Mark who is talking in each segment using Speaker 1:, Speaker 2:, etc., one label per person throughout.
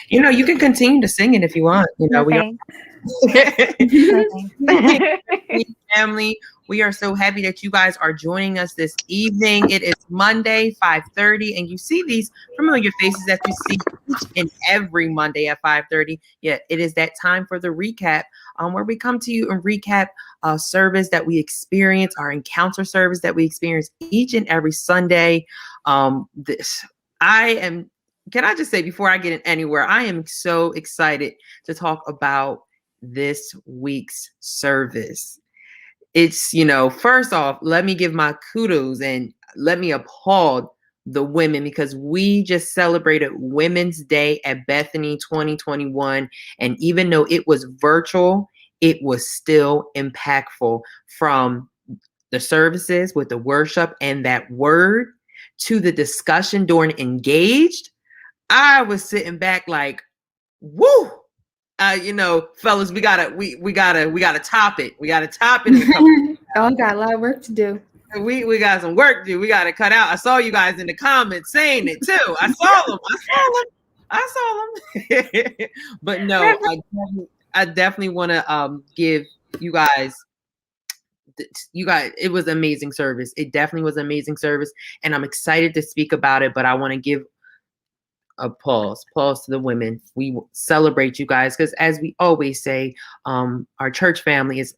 Speaker 1: You can continue to sing it if you want. Family, we are so happy that you guys are joining us this evening. It is Monday, 5:30, and you see these familiar faces that you see each and every Monday at 5:30. Yeah, it is that time for the recap, where we come to you and recap service that we experience, our encounter service that we experience each and every Sunday. Can I just say, before I get in anywhere, I am so excited to talk about this week's service. It's, first off, let me give my kudos and let me applaud the women, because we just celebrated Women's Day at Bethany 2021. And even though it was virtual, it was still impactful, from the services with the worship and that word to the discussion during Engaged. I was sitting back like, woo. Fellas, we gotta top it. We gotta top it.
Speaker 2: Oh, I got a lot of work to do.
Speaker 1: We got some work to do. We gotta cut out. I saw you guys in the comments saying it too. I saw them. But no, I definitely want to give you guys. It was amazing service. It definitely was amazing service, and I'm excited to speak about it. But I want to give a pause to the women. We celebrate you guys, because as we always say, our church family is,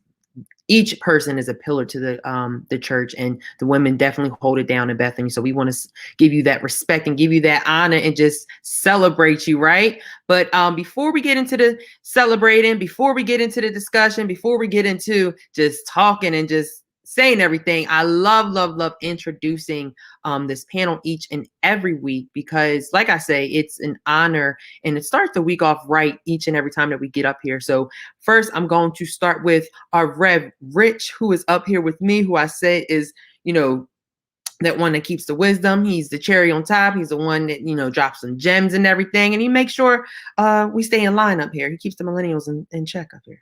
Speaker 1: each person is a pillar to the church, and the women definitely hold it down in Bethany. So we want to give you that respect and give you that honor and just celebrate you, right? But before we get into the celebrating, before we get into the discussion, before we get into just talking and just saying everything, I love introducing this panel each and every week, because like I say, it's an honor, and it starts the week off right each and every time that we get up here. So first, I'm going to start with our Rev Rich, who is up here with me, who I said is, that one that keeps the wisdom. He's the cherry on top. He's the one that, drops some gems and everything. And he makes sure we stay in line up here. He keeps the millennials in check up here.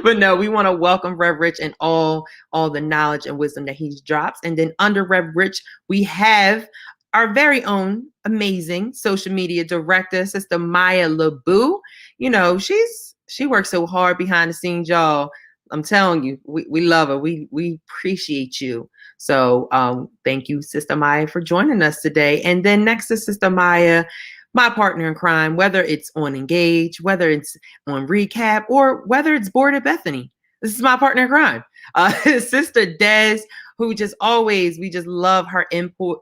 Speaker 1: But no, we want to welcome Rev Rich and all the knowledge and wisdom that he drops. And then under Rev Rich, we have our very own amazing social media director, Sister Maya LeBou. She works so hard behind the scenes, y'all. I'm telling you, we love her. We appreciate you. So thank you, Sister Maya, for joining us today. And then next to Sister Maya, my partner in crime, whether it's on Engage, whether it's on Recap, or whether it's Board at Bethany. This is my partner in crime, Sister Des, who we just love her input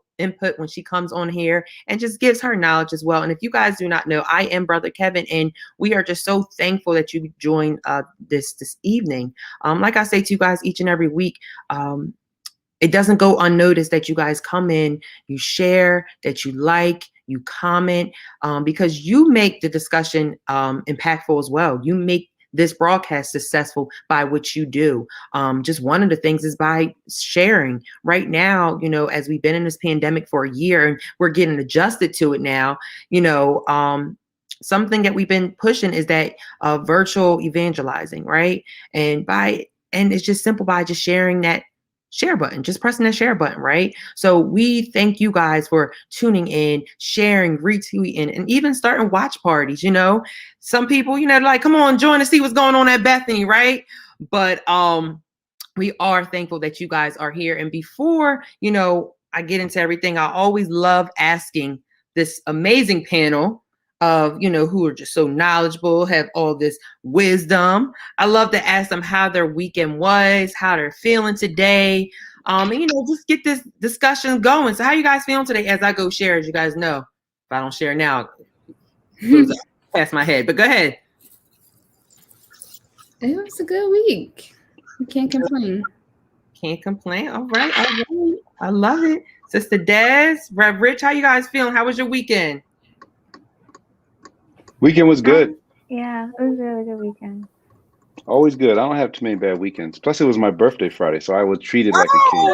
Speaker 1: when she comes on here and just gives her knowledge as well. And if you guys do not know, I am Brother Kevin, and we are just so thankful that you joined this evening. Like I say to you guys each and every week, it doesn't go unnoticed that you guys come in, you share, that you like, you comment, because you make the discussion impactful as well. You make this broadcast successful by what you do. Just one of the things is by sharing. Right now, as we've been in this pandemic for a year and we're getting adjusted to it now, something that we've been pushing is that virtual evangelizing, right? And it's just simple by just sharing that share button, just pressing the share button, right? So we thank you guys for tuning in, sharing, retweeting, and even starting watch parties. Some people, like, come on, join to see what's going on at Bethany, right? But we are thankful that you guys are here. And before, I get into everything, I always love asking this amazing panel of, who are just so knowledgeable, have all this wisdom. I love to ask them how their weekend was, how they're feeling today. And, just get this discussion going. So how you guys feeling today as I go share? As you guys know, if I don't share now, it goes past my head, but go ahead.
Speaker 2: It was a good week. You can't complain.
Speaker 1: Can't complain. All right. I love it. Sister Des, Rev Rich, how you guys feeling? How was your weekend?
Speaker 3: Weekend was good.
Speaker 4: Yeah, it was a really good weekend.
Speaker 3: Always good. I don't have too many bad weekends. Plus, it was my birthday Friday, so I was treated like a king.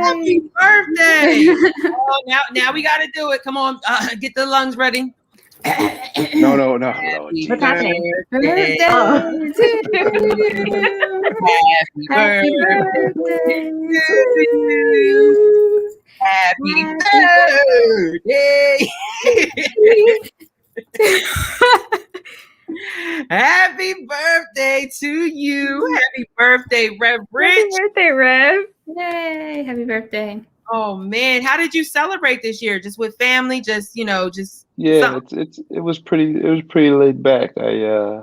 Speaker 1: Happy birthday! Now we got to do it. Come on, get the lungs ready.
Speaker 3: No.
Speaker 4: What's happening?
Speaker 1: Happy birthday to you. Happy birthday. Happy birthday to you. Happy birthday, Rev Rich.
Speaker 4: Happy birthday, Rev.
Speaker 2: Yay! Happy birthday.
Speaker 1: Oh man, how did you celebrate this year? Just with family? Just
Speaker 3: Yeah,
Speaker 1: something?
Speaker 3: it was pretty laid back. I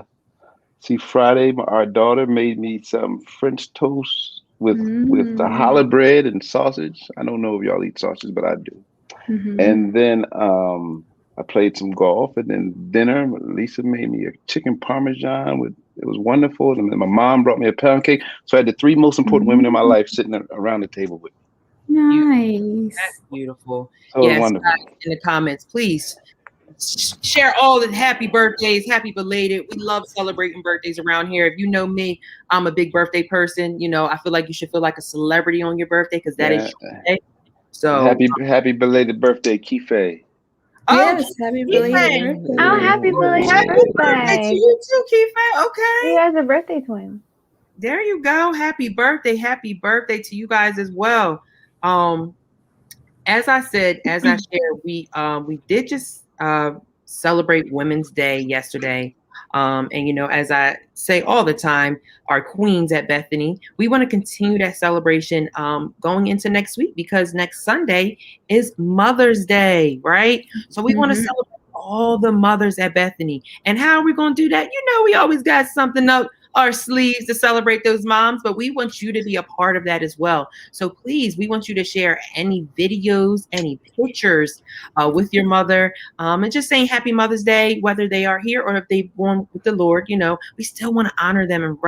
Speaker 3: see Friday, our daughter made me some French toast with the challah bread and sausage. I don't know if y'all eat sausage, but I do. And then I played some golf, and then dinner. Lisa made me a chicken parmesan it was wonderful. And then my mom brought me a pound cake. So I had the three most important women in my life sitting around the table with me.
Speaker 2: Nice.
Speaker 1: That's beautiful.
Speaker 3: So it was
Speaker 1: Yes,
Speaker 3: wonderful.
Speaker 1: guys, in the comments, please share all the happy birthdays, happy belated. We love celebrating birthdays around here. If you know me, I'm a big birthday person. I feel like you should feel like a celebrity on your birthday because that is your birthday. So
Speaker 3: Happy belated birthday, Kifei.
Speaker 2: Yes, happy belated
Speaker 1: Kifei.
Speaker 2: birthday.
Speaker 4: Oh, happy belated
Speaker 1: Happy birthday to
Speaker 4: birthday.
Speaker 1: you too, Kifei. Okay.
Speaker 4: You guys are birthday twins.
Speaker 1: There you go. Happy birthday to you guys as well. As I shared, we did just celebrate Women's Day yesterday. And as I say all the time, our queens at Bethany, we want to continue that celebration going into next week because next Sunday is Mother's Day, right? So we want to celebrate all the mothers at Bethany. And how are we going to do that? We always got something up our sleeves to celebrate those moms, but we want you to be a part of that as well. So please, we want you to share any videos, any pictures with your mother, and just saying Happy Mother's Day, whether they are here or if they've born with the Lord. We still want to honor them and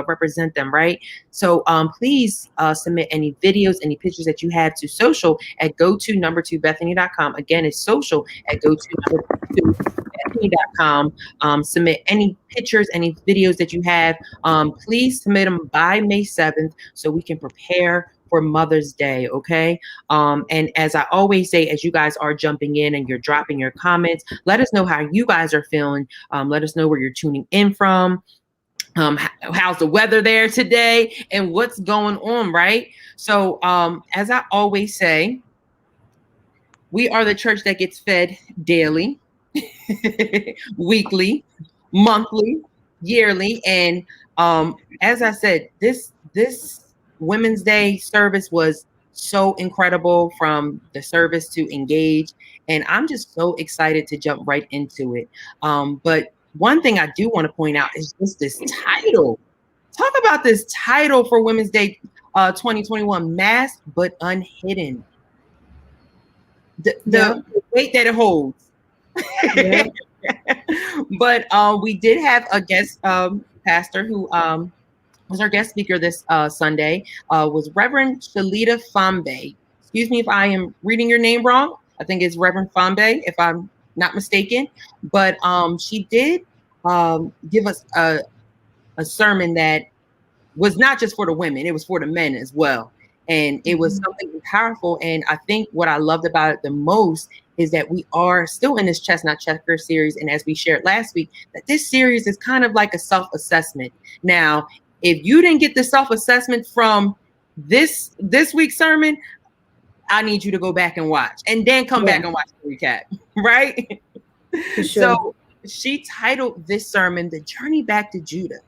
Speaker 1: represent them, right? So please submit any videos, any pictures that you have to social at go2number2bethany.com. Again, it's social at go2number2bethany.com. Submit any pictures, any videos that you have. Please submit them by May 7th so we can prepare for Mother's Day, okay? And as I always say, as you guys are jumping in and you're dropping your comments, let us know how you guys are feeling. Let us know where you're tuning in from. How's the weather there today and what's going on, right? So as I always say, we are the church that gets fed daily, weekly, monthly, yearly. And as I said, this Women's Day service was so incredible, from the service to engage. And I'm just so excited to jump right into it. But one thing I do want to point out is just this title. Talk about this title for Women's Day 2021, Masked but Unhidden. The weight that it holds. Yeah. But we did have a guest pastor who was our guest speaker this Sunday, was Reverend Shalita Fambe. Excuse me if I am reading your name wrong. I think it's Reverend Fambe, if I'm not mistaken. But she did give us a sermon that was not just for the women, it was for the men as well. And it was something powerful. And I think what I loved about it the most is that we are still in this Chestnut Checker series. And as we shared last week, that this series is kind of like a self-assessment. Now, if you didn't get the self-assessment from this week's sermon, I need you to go back and watch and then come back and watch the recap, right? For sure. So she titled this sermon, The Journey Back to Judah.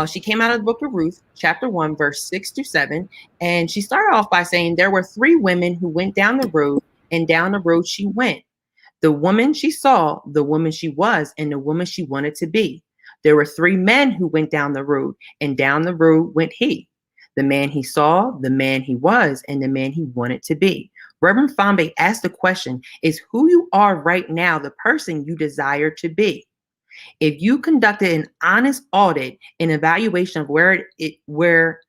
Speaker 1: She came out of the book of Ruth, chapter 1, verse 6-7. And she started off by saying there were 3 women who went down the road, and down the road she went. The woman she saw, the woman she was, and the woman she wanted to be. There were 3 men who went down the road, and down the road went he. The man he saw, the man he was, and the man he wanted to be. Reverend Fambe asked the question, is who you are right now the person you desire to be? If you conducted an honest audit and evaluation of where it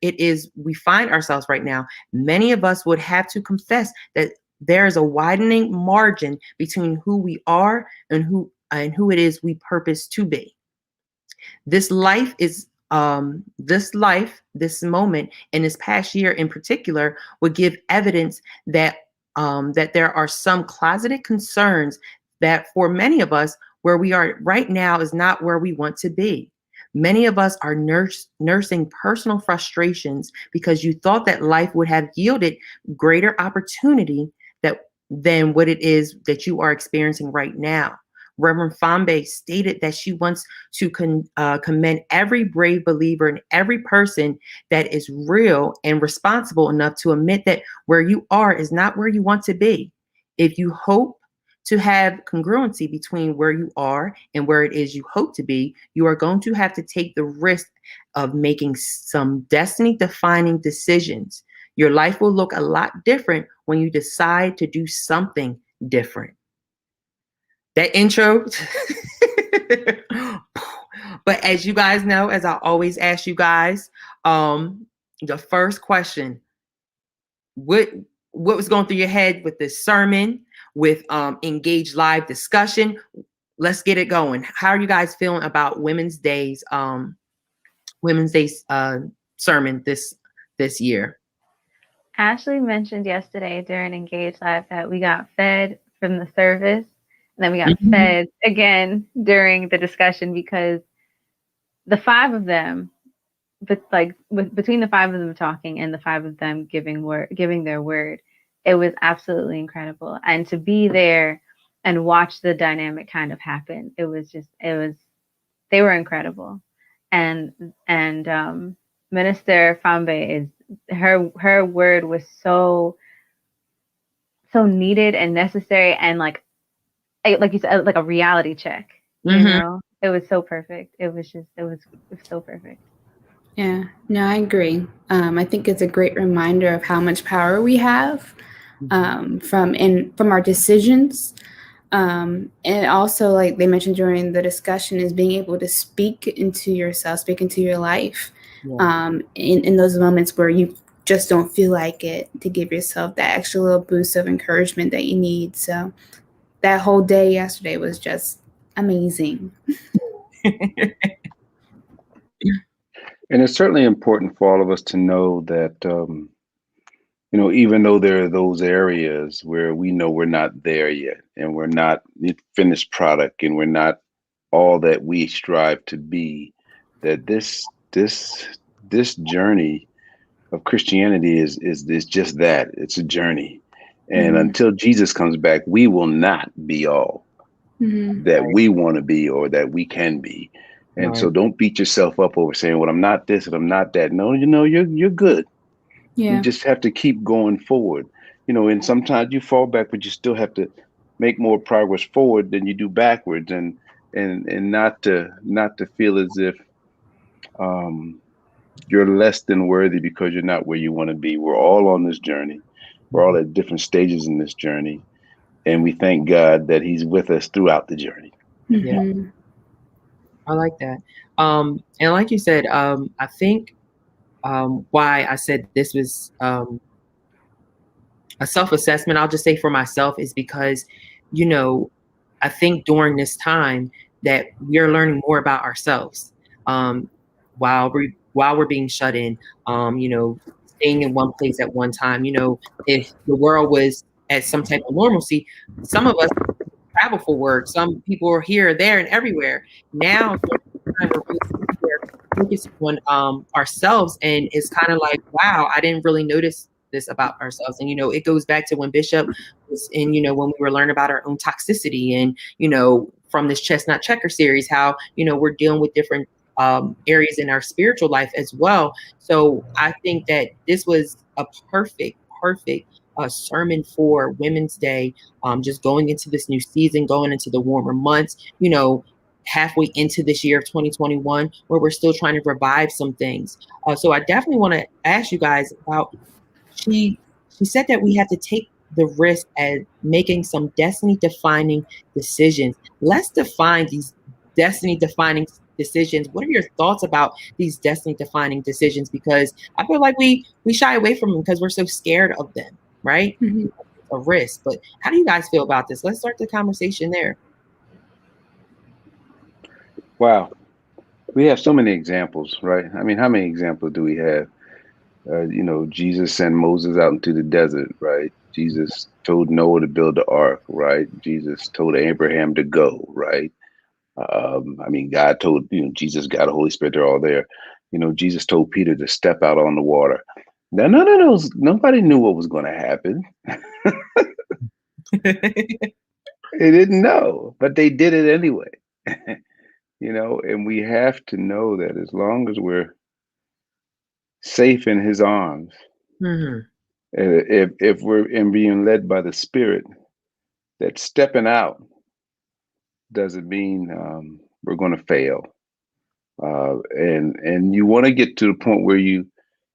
Speaker 1: is we find ourselves right now, many of us would have to confess that there is a widening margin between who we are and who it is we purpose to be. This moment, and this past year in particular, would give evidence that that there are some closeted concerns that for many of us, where we are right now is not where we want to be. Many of us are nursing personal frustrations because you thought that life would have yielded greater opportunity than what it is that you are experiencing right now. Reverend Fambe stated that she wants to commend every brave believer and every person that is real and responsible enough to admit that where you are is not where you want to be. If you hope to have congruency between where you are and where it is you hope to be, you are going to have to take the risk of making some destiny-defining decisions. Your life will look a lot different when you decide to do something different. That intro. But as you guys know, as I always ask you guys, the first question, what was going through your head with this sermon, with engaged live discussion? Let's get it going. How are you guys feeling about Women's Day's sermon this year?
Speaker 4: Ashley mentioned yesterday during Engage Live that we got fed from the service, and then we got fed again during the discussion, because the five of them, but between the five of them talking and the five of them giving their word, it was absolutely incredible. And to be there and watch the dynamic kind of happen, they were incredible. And Minister Fambe her word was so needed and necessary, and like you said, like a reality check. You know, it was so perfect. It was so perfect.
Speaker 2: Yeah, no, I agree. I think it's a great reminder of how much power we have from our decisions. And also, like they mentioned during the discussion, is being able to speak into yourself, speak into your life. Yeah. In those moments where you just don't feel like it, to give yourself that extra little boost of encouragement that you need. So that whole day yesterday was just amazing.
Speaker 3: And it's certainly important for all of us to know that, even though there are those areas where we know we're not there yet, and we're not the finished product, and we're not all that we strive to be, that this journey of Christianity is just that. It's a journey. And until Jesus comes back, we will not be all that we want to be or that we can be. And so don't beat yourself up over saying, well, I'm not this and I'm not that. No, you're good. Yeah. You just have to keep going forward. And sometimes you fall back, but you still have to make more progress forward than you do backwards, and not to feel as if you're less than worthy because you're not where you want to be. We're all on this journey. We're all at different stages in this journey. And we thank God that he's with us throughout the journey.
Speaker 1: Yeah. I like that. And like you said, I think why I said this was a self-assessment, I'll just say for myself, is because, I think during this time that we are learning more about ourselves while we're being shut in, staying in one place at one time. If the world was at some type of normalcy, some of us travel for work. Some people are here, there, and everywhere. Now we're focusing on ourselves, and it's kind of like, wow, I didn't really notice this about ourselves. And it goes back to when Bishop was in, when we were learning about our own toxicity, and from this Chestnut Checker series, how we're dealing with different areas in our spiritual life as well. So I think that this was a perfect sermon for Women's Day, just going into this new season, going into the warmer months, halfway into this year of 2021, where we're still trying to revive some things. So I definitely want to ask you guys about, she said that we have to take the risk at making some destiny-defining decisions. Let's define these destiny-defining decisions. What are your thoughts about these destiny-defining decisions? Because I feel like we shy away from them because we're so scared of them, right? A risk. But how do you guys feel about this? Let's start the conversation there.
Speaker 3: Wow. We have so many examples, right? I mean, how many examples do we have? Jesus sent Moses out into the desert, right? Jesus told Noah to build the ark, right? Jesus told Abraham to go, right? I mean, God told, Jesus, God, the Holy Spirit, they're all there. Jesus told Peter to step out on the water. Now, nobody knew what was going to happen. They didn't know, but they did it anyway. And we have to know that as long as we're safe in his arms, if we're being led by the Spirit, that stepping out doesn't mean we're going to fail. And you want to get to the point where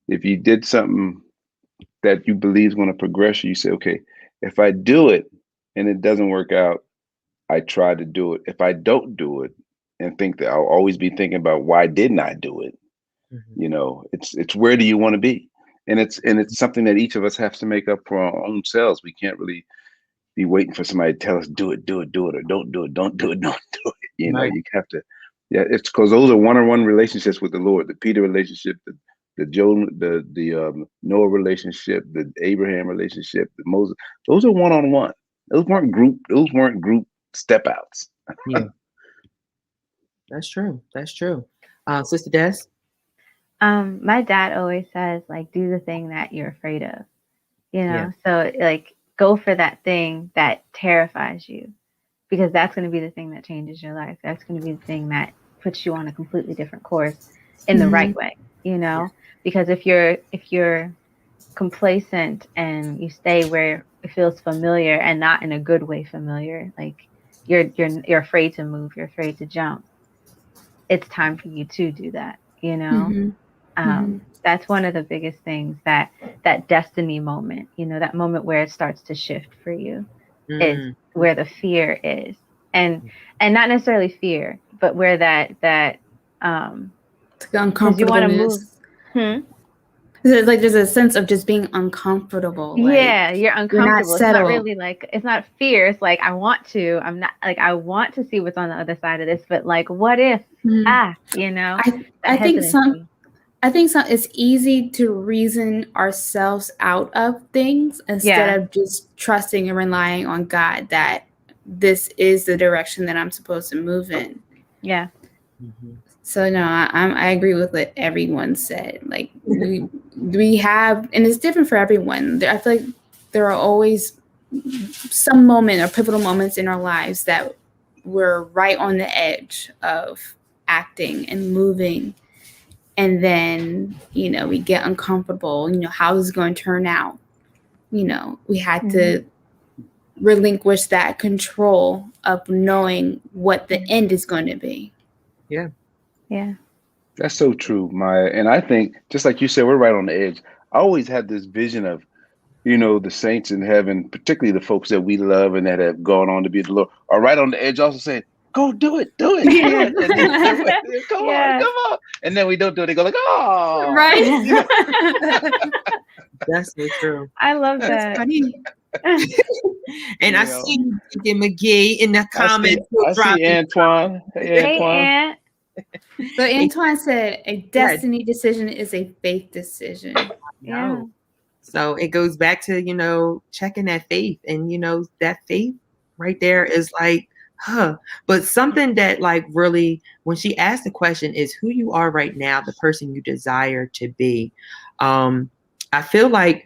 Speaker 3: if you did something that you believe is going to progress you, say, okay, if I do it and it doesn't work out, I try to do it. If I don't do it, and think that I'll always be thinking about why didn't I do it? It's where do you want to be? And it's something that each of us has to make up for our own selves. We can't really be waiting for somebody to tell us do it, or don't do it, don't do it, don't do it. You have to. Yeah, it's because those are one-on-one relationships with the Lord. The Peter relationship, the Noah relationship, the Abraham relationship, the Moses. Those are one-on-one. Those weren't group step outs.
Speaker 1: Yeah, that's true. That's true. Sister Des?
Speaker 4: My dad always says, like, do the thing that you're afraid of.
Speaker 1: Yeah.
Speaker 4: So like go for that thing that terrifies you, because that's going to be the thing that changes your life. That's going to be the thing that puts you on a completely different course in the right way, because if you're complacent and you stay where it feels familiar and not in a good way familiar, like you're afraid to move, you're afraid to jump, it's time for you to do that, That's one of the biggest things, that destiny moment, that moment where it starts to shift for you, is where the fear is. And not necessarily fear, but where that
Speaker 2: uncomfortableness.
Speaker 4: You want to move.
Speaker 2: It's like there's a sense of just being uncomfortable.
Speaker 4: Yeah, you're uncomfortable.
Speaker 2: It's not
Speaker 4: really like, it's not fear. It's like, I want to see what's on the other side of this, but like, what if, I
Speaker 2: think it's easy to reason ourselves out of things instead of just trusting and relying on God that this is the direction that I'm supposed to move in.
Speaker 4: Yeah.
Speaker 2: So no, I agree with what everyone said. Like we have, and it's different for everyone. I feel like there are always some moment or pivotal moments in our lives that we're right on the edge of acting and moving. And then, we get uncomfortable, how is it going to turn out? We had to relinquish that control of knowing what the end is going to be.
Speaker 1: Yeah.
Speaker 4: Yeah.
Speaker 3: That's so true, Maya. And I think, just like you said, we're right on the edge. I always had this vision of, the saints in heaven, particularly the folks that we love and that have gone on to be the Lord, are right on the edge also saying, go do it. Do it. And then, come on. And then we don't do it. They go like, oh.
Speaker 2: Right.
Speaker 1: That's so true.
Speaker 4: I love that.
Speaker 2: Funny.
Speaker 1: And I see Deacon McGee in the comments.
Speaker 3: I see Antoine. Hey,
Speaker 4: Aunt.
Speaker 2: So Antoine said a destiny decision is a faith decision.
Speaker 4: Yeah.
Speaker 1: So it goes back to, checking that faith, and, that faith right there is like, but something that like really, when she asked the question, is who you are right now, the person you desire to be. I feel like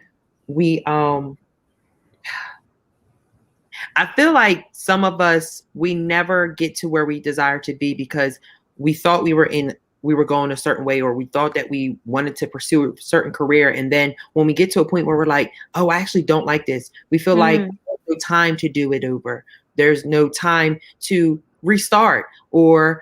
Speaker 1: I feel like some of us, we never get to where we desire to be because we thought we were going a certain way, or we thought that we wanted to pursue a certain career. And then when we get to a point where we're like, oh, I actually don't like this, we feel like there's no time to do it over. There's no time to restart, or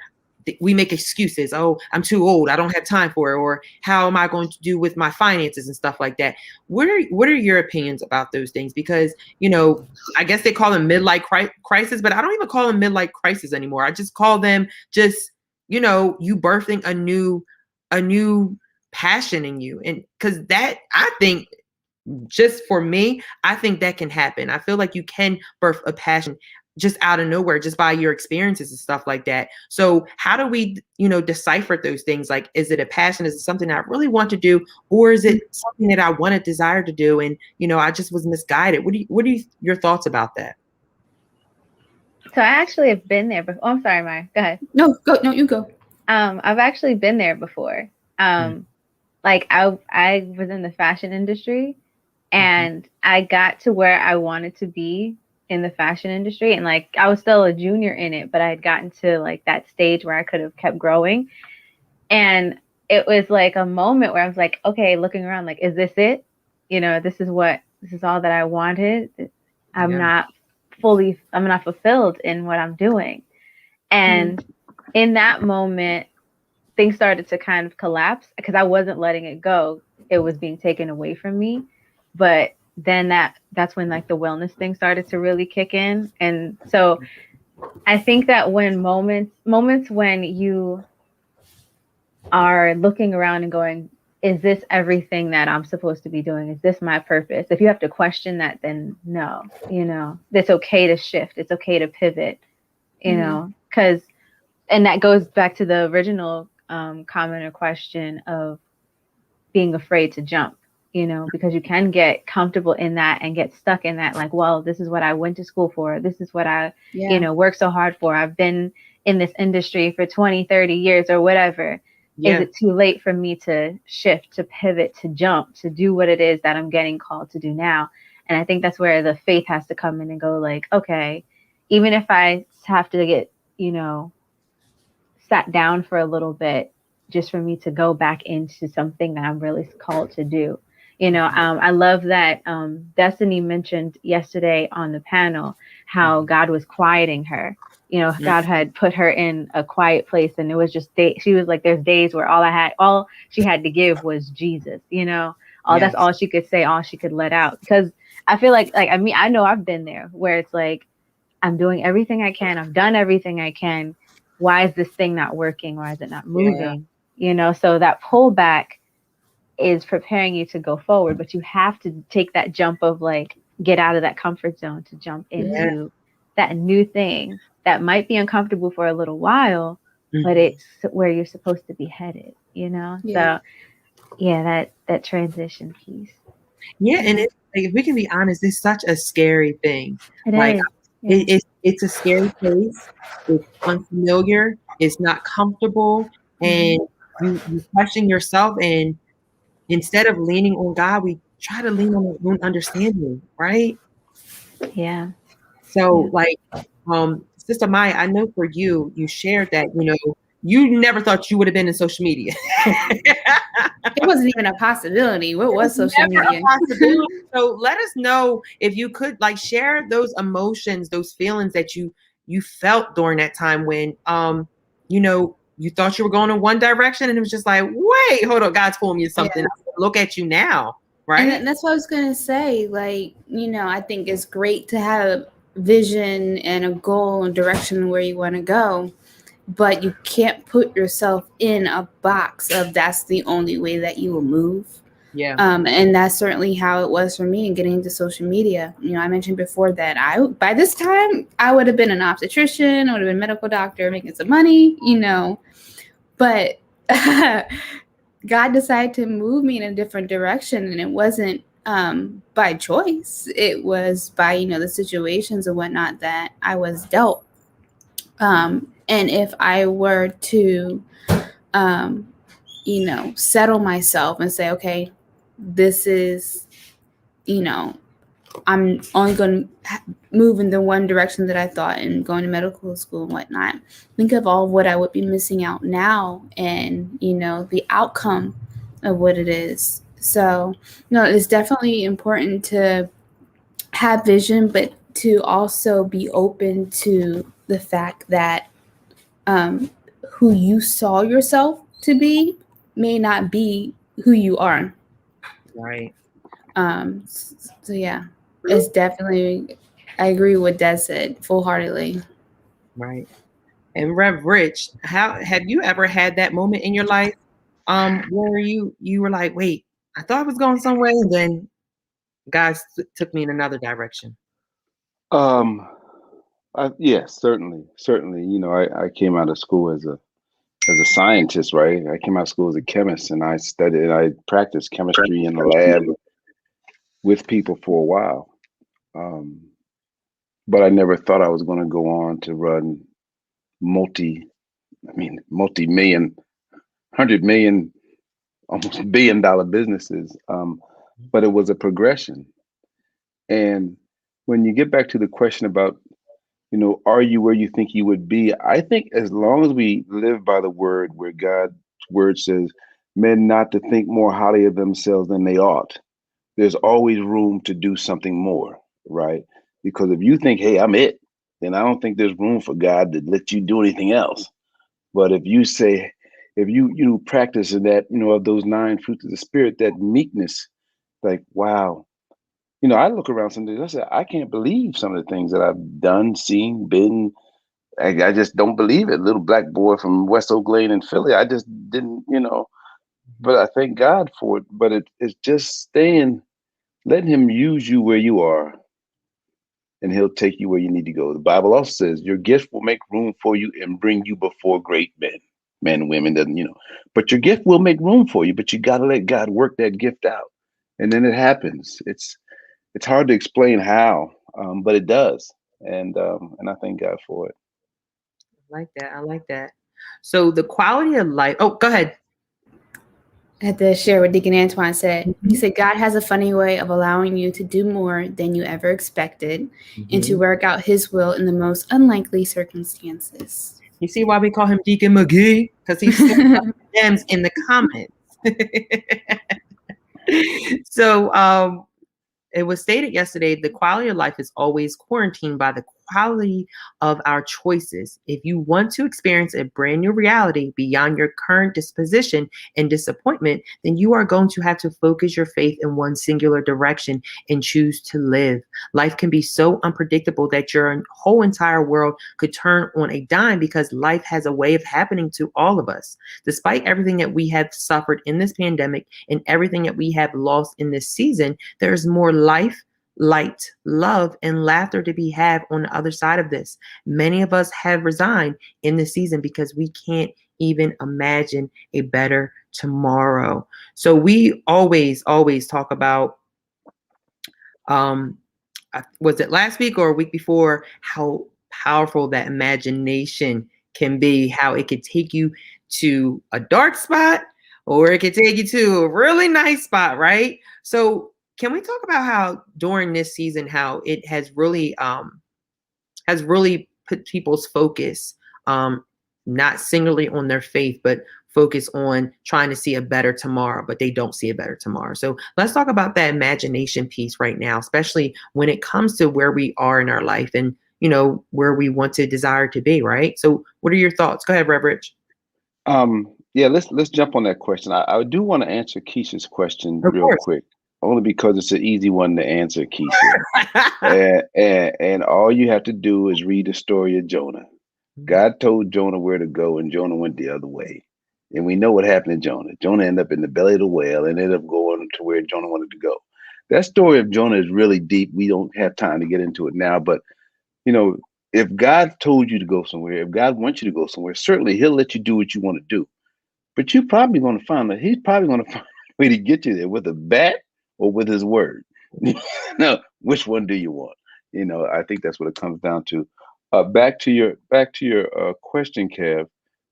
Speaker 1: we make excuses. Oh, I'm too old, I don't have time for it. Or how am I going to do with my finances and stuff like that? What are your opinions about those things? Because, I guess they call them midlife crisis, but I don't even call them midlife crisis anymore. I just call them just, you birthing a new passion in you. And because that, I think, just for me, I think that can happen. I feel like you can birth a passion just out of nowhere, just by your experiences and stuff like that. So how do we, decipher those things? Like, is it a passion? Is it something I really want to do? Or is it something that I want to desire to do? And, I just was misguided. What are your thoughts about that?
Speaker 4: So I actually have been there before. Oh, I'm sorry, Maya. Go ahead.
Speaker 2: No, go. No, you go.
Speaker 4: I've actually been there before. Like I was in the fashion industry, and I got to where I wanted to be in the fashion industry, and like I was still a junior in it, but I had gotten to like that stage where I could have kept growing. And it was like a moment where I was like, okay, looking around, like, is this it? You know, this is all that I wanted. I'm not fulfilled in what I'm doing. And in that moment, things started to kind of collapse because I wasn't letting it go. It was being taken away from me. But then that's when like the wellness thing started to really kick in. And so I think that when moments when you are looking around and going, is this everything that I'm supposed to be doing? Is this my purpose? If you have to question that, then no, you know, it's okay to shift. It's okay to pivot, you know, because, and that goes back to the original comment or question of being afraid to jump, you know, because you can get comfortable in that and get stuck in that, like, well, this is what I went to school for. This is what I, you know, worked so hard for. I've been in this industry for 20, 30 years or whatever. Is it too late for me to shift, to pivot, to jump, to do what it is that I'm getting called to do now? And I think that's where the faith has to come in and go like, okay, even if I have to get, you know, sat down for a little bit just for me to go back into something that I'm really called to do. You know, I love that Destiny mentioned yesterday on the panel how God was quieting her. You know, God had put her in a quiet place, and it was just she was like, there's days where all she had to give was Jesus, you know, that's all she could say, all she could let out. Because I feel like I mean, I know I've been there where it's like, I'm doing everything I can. I've done everything I can. Why is this thing not working? Why is it not moving? You know, so that pullback is preparing you to go forward, but you have to take that jump of like, get out of that comfort zone to jump into that new thing that might be uncomfortable for a little while, but it's where you're supposed to be headed, you know? So yeah, that transition piece.
Speaker 1: Yeah. And it's, like, if we can be honest, it's such a scary thing.
Speaker 4: It
Speaker 1: like
Speaker 4: is.
Speaker 1: it's a scary place. It's unfamiliar. It's not comfortable. And you question yourself, and instead of leaning on God, we try to lean on our own understanding, right?
Speaker 4: Yeah.
Speaker 1: So like, Sister Maya, I know for you, you shared that, you know, you never thought you would have been in social media.
Speaker 2: It wasn't even a possibility. What was social media?
Speaker 1: So let us know if you could like share those emotions, those feelings that you felt during that time when, you know, you thought you were going in one direction and it was just like, wait, hold on, God's pulling you something. Look at you now, right?
Speaker 2: And that's what I was gonna say. Like, you know, I think it's great to have a vision and a goal and direction where you want to go, but you can't put yourself in a box of that's the only way that you will move.
Speaker 1: Yeah.
Speaker 2: And that's certainly how it was for me in getting into social media. You know, I mentioned before that by this time I would have been an obstetrician, I would have been a medical doctor making some money, you know, but God decided to move me in a different direction, and it wasn't by choice. It was by, you know, the situations and whatnot that I was dealt. And if I were to, you know, settle myself and say, okay, this is, you know, I'm only going to move in the one direction that I thought and going to medical school and whatnot. Think of all what I would be missing out now and, you know, the outcome of what it is. So, no, it's definitely important to have vision, but to also be open to the fact that who you saw yourself to be may not be who you are.
Speaker 1: Right.
Speaker 2: So yeah, it's definitely, I agree with what Des said full-heartedly.
Speaker 1: Right. And Rev Rich, how have you ever had that moment in your life where you were like, wait, I thought I was going somewhere, and then God took me in another direction?
Speaker 3: Yes, certainly. You know, I came out of school as a scientist, right? I came out of school as a chemist, and I practiced chemistry in the lab with people for a while. but I never thought I was going to go on to run multi-million, 100 million, almost billion-dollar businesses. But it was a progression. And when you get back to the question about, are you where you think you would be? I think as long as we live by the word, where God's word says, men not to think more highly of themselves than they ought, there's always room to do something more, right? Because if you think, hey, I'm it, then I don't think there's room for God to let you do anything else. But if you say, if you practice in that, of those 9 fruits of the spirit, that meekness, like, wow. I look around some days, I say, I can't believe some of the things that I've done, seen, been. I just don't believe it. Little black boy from West Oak Lane in Philly. I just didn't, but I thank God for it. But it's just letting him use you where you are, and he'll take you where you need to go. The Bible also says your gift will make room for you and bring you before great men and women, but your gift will make room for you, but you got to let God work that gift out. And then it happens. It's hard to explain how, but it does. And I thank God for it.
Speaker 1: I like that. So the quality of life. Oh, go ahead.
Speaker 2: I had to share what Deacon Antoine said. He said, God has a funny way of allowing you to do more than you ever expected and to work out his will in the most unlikely circumstances.
Speaker 1: You see why we call him Deacon McGee? Because he's gems in the comments. So it was stated yesterday, the quality of life is always quarantined by the quality of our choices. If you want to experience a brand new reality beyond your current disposition and disappointment, then you are going to have to focus your faith in one singular direction and choose to live. Life can be so unpredictable that your whole entire world could turn on a dime, because life has a way of happening to all of us. Despite everything that we have suffered in this pandemic and everything that we have lost in this season, there's more life, light, love, and laughter to be had on the other side of this. Many of us have resigned in this season because we can't even imagine a better tomorrow. So we always talk about, was it last week or a week before, how powerful that imagination can be, how it could take you to a dark spot or it could take you to a really nice spot, right? So can we talk about how during this season, how it has really put people's focus, not singularly on their faith, but focus on trying to see a better tomorrow, but they don't see a better tomorrow. So let's talk about that imagination piece right now, especially when it comes to where we are in our life and, where we want to desire to be, right? So what are your thoughts? Go ahead, Rev Rich.
Speaker 3: Yeah, let's jump on that question. I do want to answer Keisha's question real quick, only because it's an easy one to answer, Keisha. and all you have to do is read the story of Jonah. God told Jonah where to go, and Jonah went the other way. And we know what happened to Jonah. Jonah ended up in the belly of the whale and ended up going to where Jonah wanted to go. That story of Jonah is really deep. We don't have time to get into it now, but if God told you to go somewhere, if God wants you to go somewhere, certainly he'll let you do what you want to do. But you're probably going to find that he's probably going to find a way to get you there, with a bat or with his word. No, which one do you want? I think that's what it comes down to. Back to your question, Kev.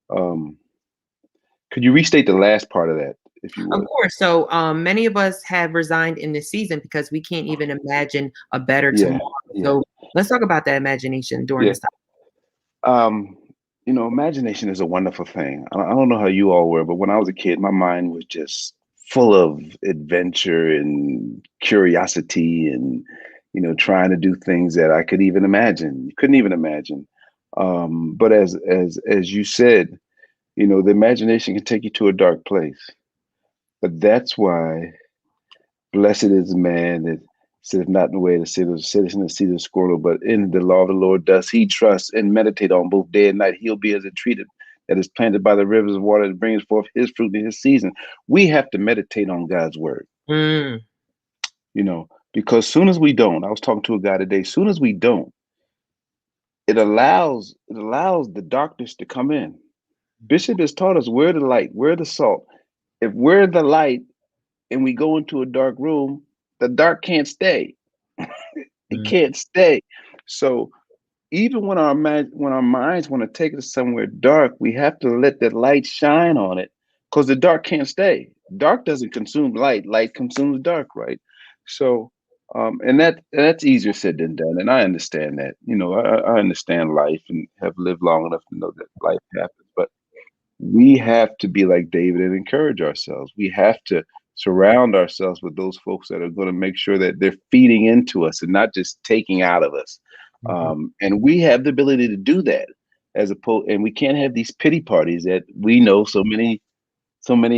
Speaker 3: Could you restate the last part of that, if you would?
Speaker 1: Of course. So many of us have resigned in this season because we can't even imagine a better tomorrow. Yeah. So let's talk about that imagination during this
Speaker 3: time. Imagination is a wonderful thing. I don't know how you all were, but when I was a kid, my mind was just full of adventure and curiosity and, trying to do things that I couldn't even imagine. But as you said, the imagination can take you to a dark place. But that's why blessed is the man that sitteth not in the way of the sitteth in the seat of the squirrel, but in the law of the Lord does he trust and meditate on both day and night. He'll be as a tree that is planted by the rivers of water that brings forth his fruit in his season. We have to meditate on God's word. Because soon as we don't, I was talking to a guy today, soon as we don't, it allows the darkness to come in. Bishop has taught us, we're the light, we're the salt. If we're the light and we go into a dark room, the dark can't stay. It can't stay. So even when our minds want to take us somewhere dark, we have to let that light shine on it, because the dark can't stay. Dark doesn't consume light. Light consumes dark, right? So, and that's easier said than done. And I understand that. I understand life and have lived long enough to know that life happens. But we have to be like David and encourage ourselves. We have to surround ourselves with those folks that are going to make sure that they're feeding into us and not just taking out of us. And we have the ability to do that, and we can't have these pity parties that we know so many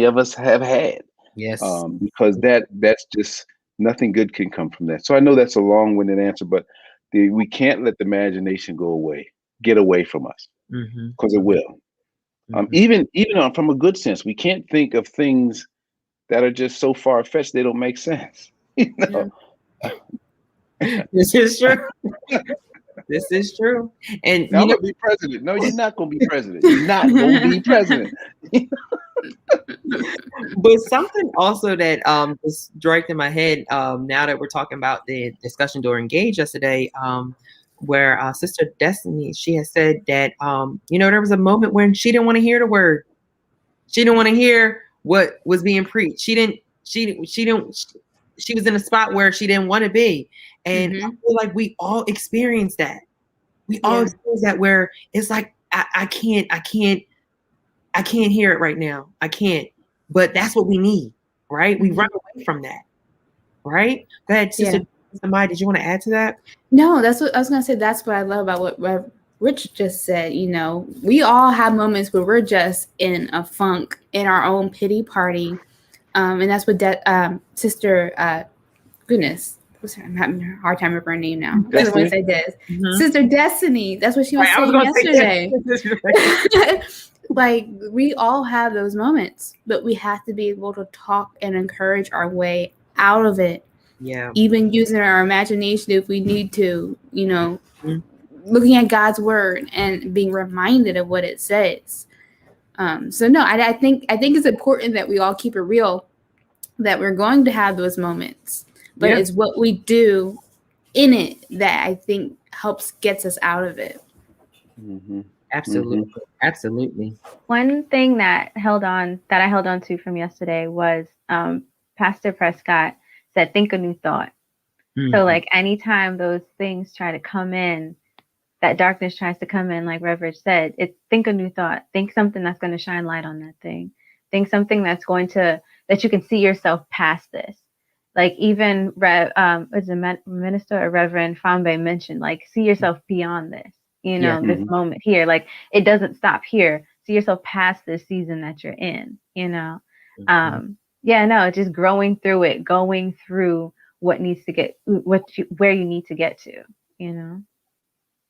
Speaker 3: of us have had.
Speaker 1: Yes.
Speaker 3: Because that's just, nothing good can come from that. So I know that's a long-winded answer, but we can't let the imagination get away from us, because it will. Even from a good sense, we can't think of things that are just so far-fetched they don't make sense.
Speaker 1: This is true. This is true. And
Speaker 3: I'm gonna be president. No, you're not gonna be president. You're not gonna be president.
Speaker 1: But something also that is direct in my head now that we're talking about the discussion during Engage yesterday, where Sister Destiny, she has said that there was a moment when she didn't want to hear the word. She didn't want to hear what was being preached. She was in a spot where she didn't want to be. And I feel like we all experience that. We all experience that, where it's like, I can't hear it right now. I can't. But that's what we need, right? We run away from that, right? Go ahead, Sister Mai, did you want to add to that?
Speaker 2: No, that's what I was going to say. That's what I love about what Rich just said. We all have moments where we're just in a funk, in our own pity party. And that's what Sister, goodness, I'm having a hard time remembering her name now. I don't want to say this. Sister Destiny, that's what she was saying yesterday. Like, we all have those moments, but we have to be able to talk and encourage our way out of it.
Speaker 1: Yeah.
Speaker 2: Even using our imagination if we need to, looking at God's word and being reminded of what it says. So no, I think it's important that we all keep it real, that we're going to have those moments, but it's what we do in it that I think gets us out of it.
Speaker 1: Absolutely. Absolutely.
Speaker 4: One thing that I held on to from yesterday was Pastor Prescott said, think a new thought. So like anytime those things try to come in, that darkness tries to come in, like Reverend said, think a new thought. Think something that's going to shine light on that thing. Think something that's that you can see yourself past this. Like even Minister or Reverend Fambe mentioned, like, see yourself beyond this, this moment here. Like, it doesn't stop here. See yourself past this season that you're in, just growing through it, going through what needs to get, where you need to get to,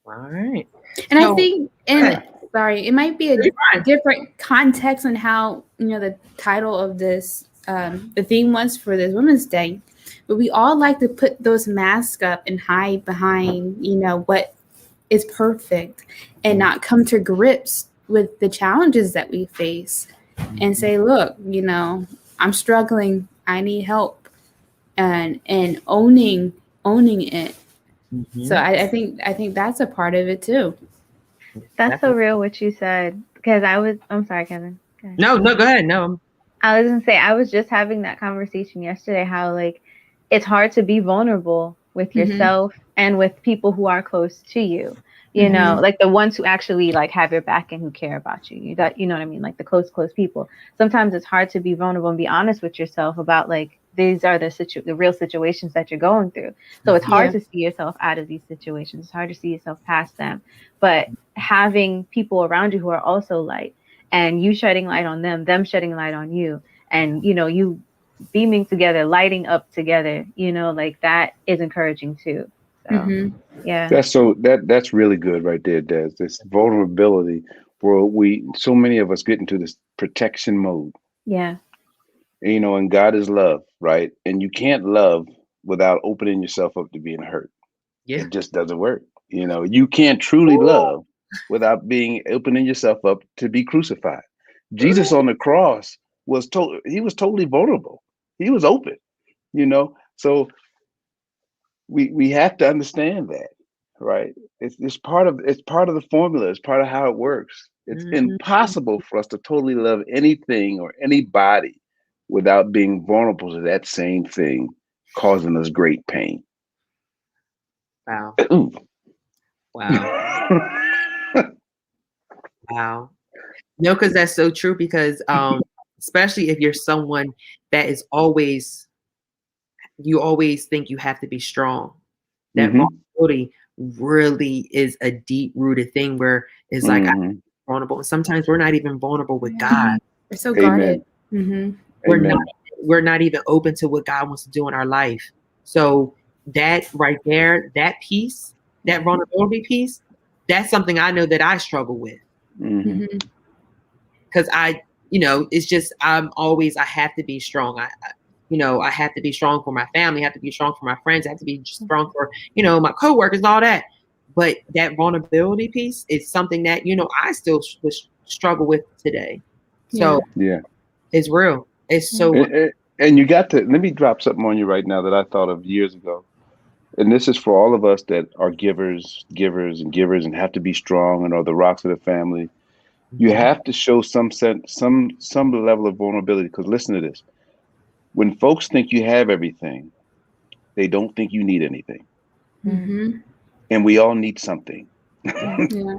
Speaker 1: All right.
Speaker 2: And I think, it might be a different context on how, the title of this, the theme was for this Women's Day, but we all like to put those masks up and hide behind, what is perfect and not come to grips with the challenges that we face and say, look, I'm struggling, I need help, and owning it. So I think that's a part of it too.
Speaker 4: That's so real what you said, because I'm sorry, Kevin.
Speaker 1: No, go ahead. No.
Speaker 4: I was gonna say, I was just having that conversation yesterday, how like it's hard to be vulnerable with yourself and with people who are close to you. Like the ones who actually like have your back and who care about you. You know what I mean? Like the close people. Sometimes it's hard to be vulnerable and be honest with yourself about like, these are the real situations that you're going through. So it's hard to see yourself out of these situations. It's hard to see yourself past them. But having people around you who are also light, and you shedding light on them shedding light on you, and you beaming together, lighting up together, like that is encouraging too. So
Speaker 3: that's really good right there, Des. This vulnerability where so many of us get into this protection mode.
Speaker 4: Yeah.
Speaker 3: And God is love, right? And you can't love without opening yourself up to being hurt. Yeah. It just doesn't work. You can't truly love without opening yourself up to be crucified. Jesus on the cross was totally vulnerable. He was open, So we have to understand that. right? It's part of the formula. It's part of how it works. It's
Speaker 1: Mhm.
Speaker 3: impossible for us to totally love anything or anybody without being vulnerable to that same thing, causing us great pain.
Speaker 1: Wow.
Speaker 3: Ooh.
Speaker 1: Wow. Wow. No, because that's so true. Because especially if you're someone that is always, you always think you have to be strong. That
Speaker 3: hmm
Speaker 1: vulnerability really is a deep rooted thing where it's like I'm
Speaker 3: hmm
Speaker 1: vulnerable. And sometimes we're not even vulnerable with God.
Speaker 2: We're so
Speaker 3: Amen.
Speaker 2: guarded. Mm-hmm.
Speaker 3: Amen.
Speaker 1: We're not even open to what God wants to do in our life. So that right there, that piece, that vulnerability piece, that's something I know that I struggle with.
Speaker 3: hmm
Speaker 2: Mm-hmm.
Speaker 1: Because it's just I have to be strong. I have to be strong for my family. I have to be strong for my friends. I have to be strong for my coworkers and all that. But that vulnerability piece is something that I still struggle with today. So
Speaker 3: Yeah.
Speaker 1: it's real. It's so real.
Speaker 3: And you got to let me drop something on you right now that I thought of years ago. And this is for all of us that are givers, and have to be strong and are the rocks of the family. You have to show some sense, some level of vulnerability. Because listen to this: when folks think you have everything, they don't think you need anything,
Speaker 2: Mm-hmm.
Speaker 3: and we all need something.
Speaker 2: Yeah.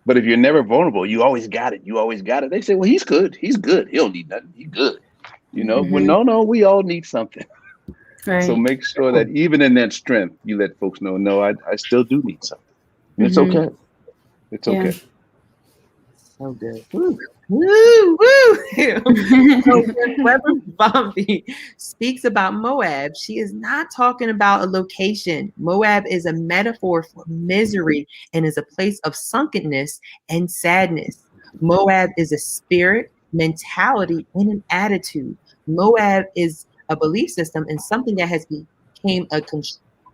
Speaker 3: But if you're never vulnerable, you always got it. You always got it. They say, "Well, he's good. He's good. He don't need nothing. He's good." Well,
Speaker 2: Mm-hmm.
Speaker 3: no, we all need something. So
Speaker 2: Right.
Speaker 3: make sure that even in that strength, you let folks know, no, I still do need something. And it's
Speaker 2: Mm-hmm.
Speaker 3: okay. It's
Speaker 2: Yeah.
Speaker 3: okay.
Speaker 1: So good. Woo, woo, woo. So when Reverend Bombi speaks about Moab, she is not talking about a location. Moab is a metaphor for misery and is a place of sunkenness and sadness. Moab is a spirit, mentality, and an attitude. Moab is a belief system and something that has become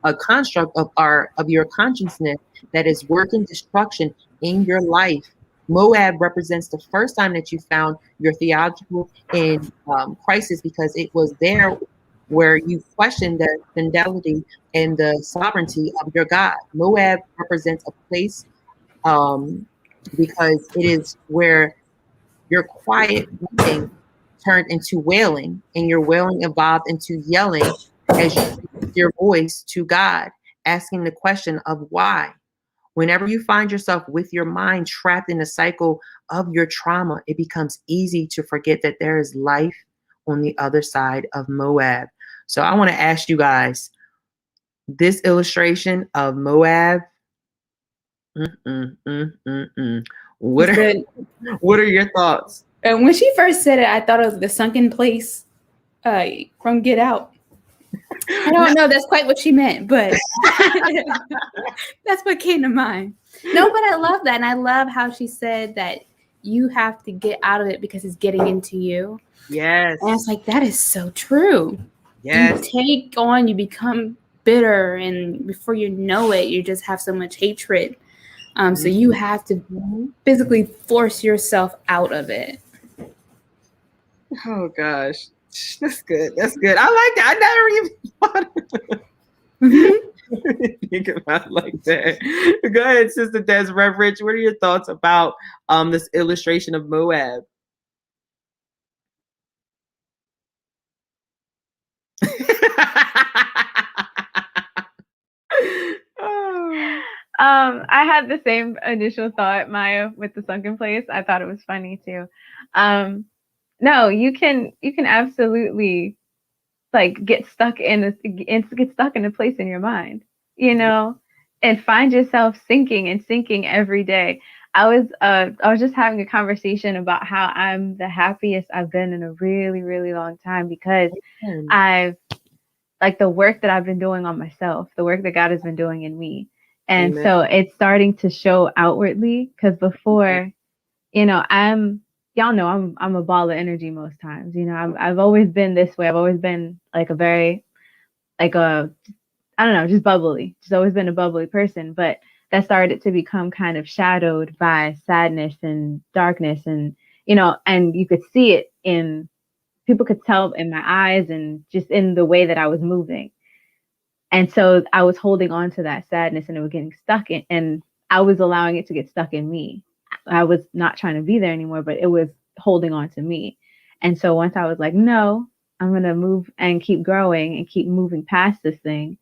Speaker 1: a construct of your consciousness that is working destruction in your life. Moab represents the first time that you found your theological in crisis, because it was there where you questioned the fidelity and the sovereignty of your God. Moab represents a place because it is where your quiet weeping turned into wailing, and your wailing evolved into yelling as you raised your voice to God, asking the question of why. Whenever you find yourself with your mind trapped in a cycle of your trauma, it becomes easy to forget that there is life on the other side of Moab. So I want to ask you guys, this illustration of Moab, what
Speaker 2: It's
Speaker 1: are
Speaker 2: good.
Speaker 1: what are your thoughts?
Speaker 2: And when she first said it, I thought of the sunken place from Get Out. I don't know that's quite what she meant, but that's what came to mind. No, but I love that. And I love how she said that you have to get out of it because it's getting into you.
Speaker 1: Yes.
Speaker 2: And I was like, that is so true.
Speaker 1: Yes.
Speaker 2: You become bitter, and before you know it, you just have so much hatred. So you have to physically force yourself out of it.
Speaker 1: Oh gosh. That's good. That's good. I like that. I never even think about it like that. Go ahead, Sister Des Reverend. What are your thoughts about this illustration of Moab?
Speaker 4: I had the same initial thought, Maya, with the sunken place. I thought it was funny too. No, you can absolutely like get stuck in a place in your mind, and find yourself sinking every day. I was just having a conversation about how I'm the happiest I've been in a really, really long time, because I've like the work that I've been doing on myself, the work that God has been doing in me. And
Speaker 1: Amen.
Speaker 4: so it's starting to show outwardly, because before, y'all know I'm a ball of energy most times. I've always been this way. I've always been like a very, like I don't know, just bubbly. Just always been a bubbly person. But that started to become kind of shadowed by sadness and darkness, and and you could see it people could tell in my eyes and just in the way that I was moving. And so I was holding on to that sadness, and it was getting stuck in, and I was allowing it to get stuck in me. I was not trying to be there anymore, but it was holding on to me. And so once I was like, no, I'm going to move and keep growing and keep moving past this thing.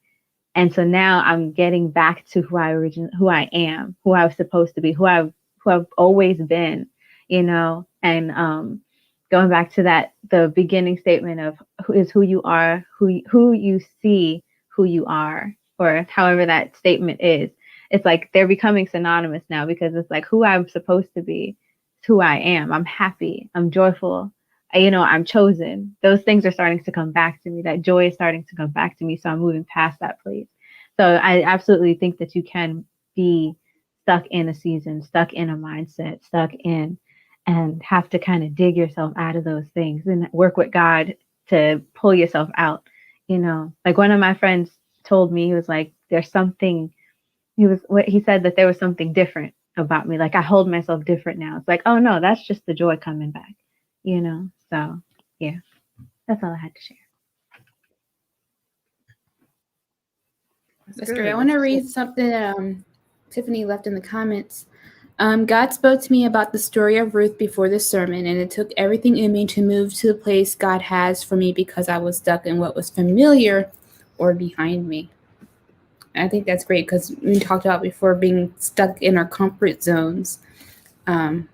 Speaker 4: And so now I'm getting back to who I am, who I was supposed to be, who I've always been, and going back to the beginning statement of who you are, who you see who you are, or however that statement is. It's like they're becoming synonymous now, because it's like who I'm supposed to be, it's who I am. I'm happy, I'm joyful, I'm chosen. Those things are starting to come back to me. That joy is starting to come back to me. So I'm moving past that place. So I absolutely think that you can be stuck in a season, stuck in a mindset, stuck in, and have to kind of dig yourself out of those things and work with God to pull yourself out. Like one of my friends told me, he was like, there's something, he said that there was something different about me. Like I hold myself different now. It's like, oh no, that's just the joy coming back, So yeah, that's all I had to share.
Speaker 2: That's great. I want to read something that Tiffany left in the comments. God spoke to me about the story of Ruth before the sermon, and it took everything in me to move to the place God has for me because I was stuck in what was familiar or behind me. And I think that's great because we talked about before being stuck in our comfort zones, and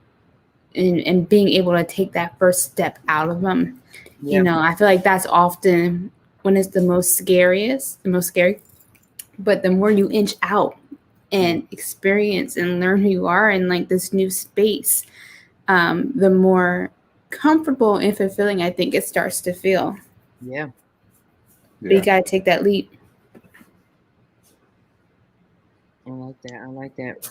Speaker 2: being able to take that first step out of them. Yeah. I feel like that's often when it's the most scary. But the more you inch out and experience and learn who you are in like this new space, the more comfortable and fulfilling I think it starts to feel.
Speaker 1: Yeah.
Speaker 2: But you got to take that leap.
Speaker 1: I like that.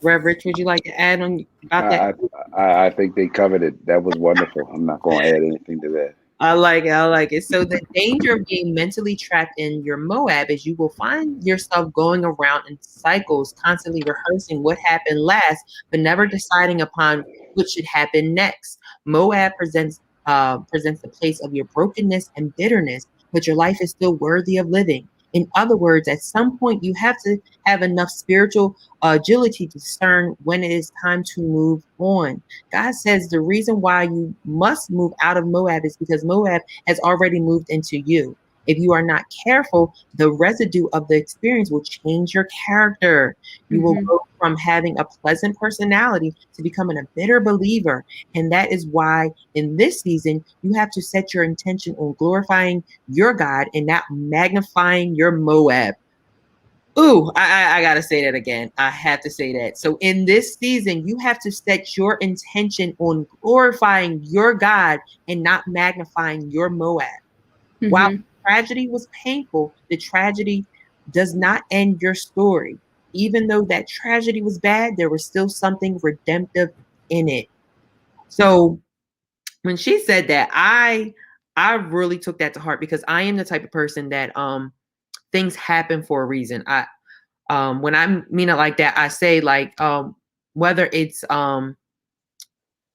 Speaker 1: Rev Rich, would you like to add on about that?
Speaker 3: I think they covered it. That was wonderful. I'm not going to add anything to that.
Speaker 1: I like it. So the danger of being mentally trapped in your MOAB is you will find yourself going around in cycles, constantly rehearsing what happened last, but never deciding upon what should happen next. MOAB presents the place of your brokenness and bitterness, but your life is still worthy of living. In other words, at some point, you have to have enough spiritual agility to discern when it is time to move on. God says the reason why you must move out of MOAB is because MOAB has already moved into you. If you are not careful, the residue of the experience will change your character. You will go from having a pleasant personality to becoming a bitter believer. And that is why in this season, you have to set your intention on glorifying your God and not magnifying your MOAB. Ooh, I got to say that again. I have to say that. So in this season, you have to set your intention on glorifying your God and not magnifying your MOAB. While tragedy was painful, the tragedy does not end your story. Even though that tragedy was bad, there was still something redemptive in it. So when she said that, I really took that to heart because I am the type of person that things happen for a reason. When I mean it like that, I say like whether it's a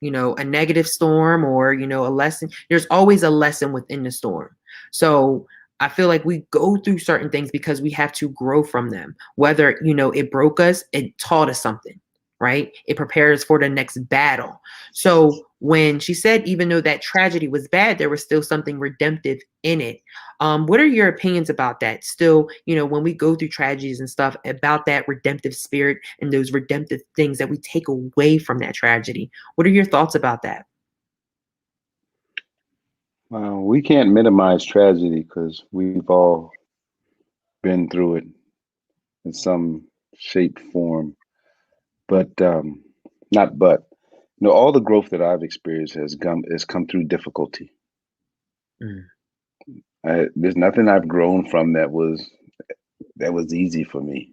Speaker 1: negative storm or a lesson, there's always a lesson within the storm. So I feel like we go through certain things because we have to grow from them. Whether it broke us, it taught us something, right? It prepares us for the next battle. So when she said, even though that tragedy was bad, there was still something redemptive in it. What are your opinions about that? Still, when we go through tragedies and stuff, about that redemptive spirit and those redemptive things that we take away from that tragedy. What are your thoughts about that?
Speaker 3: We can't minimize tragedy because we've all been through it in some shape, form. But all the growth that I've experienced has come through difficulty. There's nothing I've grown from that was easy for me,